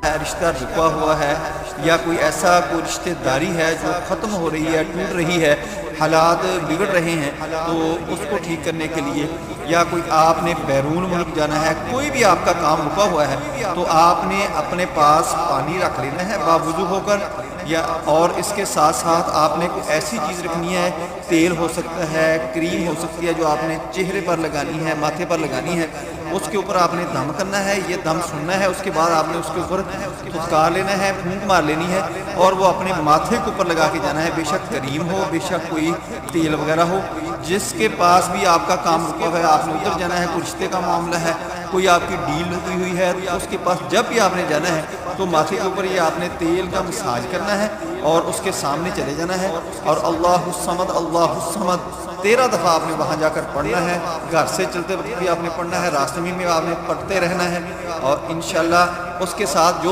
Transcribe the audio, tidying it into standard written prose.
رشتہ رکا ہوا ہے یا کوئی ایسا کوئی رشتہ داری ہے جو ختم ہو رہی ہے، ٹوٹ رہی ہے، حالات بگڑ رہے ہیں، تو اس کو ٹھیک کرنے کے لیے، یا کوئی آپ نے بیرون ملک جانا ہے، کوئی بھی آپ کا کام رکا ہوا ہے، تو آپ نے اپنے پاس پانی رکھ لینا ہے باوضو ہو کر، یا اور اس کے ساتھ ساتھ آپ نے کوئی ایسی چیز رکھنی ہے، تیل ہو سکتا ہے، کریم ہو سکتی ہے جو آپ نے چہرے پر لگانی ہے، ماتھے پر لگانی ہے، اس کے اوپر آپ نے دم کرنا ہے، یہ دم سننا ہے، اس کے بعد آپ نے اس کے اوپر پھٹکار لینا ہے، پھونک مار لینی ہے، اور وہ اپنے ماتھے کے اوپر لگا کے جانا ہے، بے شک کریم ہو، بے شک کوئی تیل وغیرہ ہو، جس کے پاس بھی آپ کا کام رکا ہوا ہے آپ نے ادھر جانا ہے، کوئی رشتے کا معاملہ ہے، کوئی آپ کی ڈیل لگی ہوئی ہے، تو اس کے پاس جب بھی آپ نے جانا ہے تو ماتھے کے اوپر یہ آپ نے تیل کا مساج کرنا ہے اور اس کے سامنے چلے جانا ہے، اور اللہ الصمد اللہ الصمد 13 دفعہ آپ نے وہاں جا کر پڑھنا ہے، گھر سے چلتے وقت بھی آپ نے پڑھنا ہے، راستے میں آپ نے پڑھتے رہنا ہے، اور انشاءاللہ اس کے ساتھ جو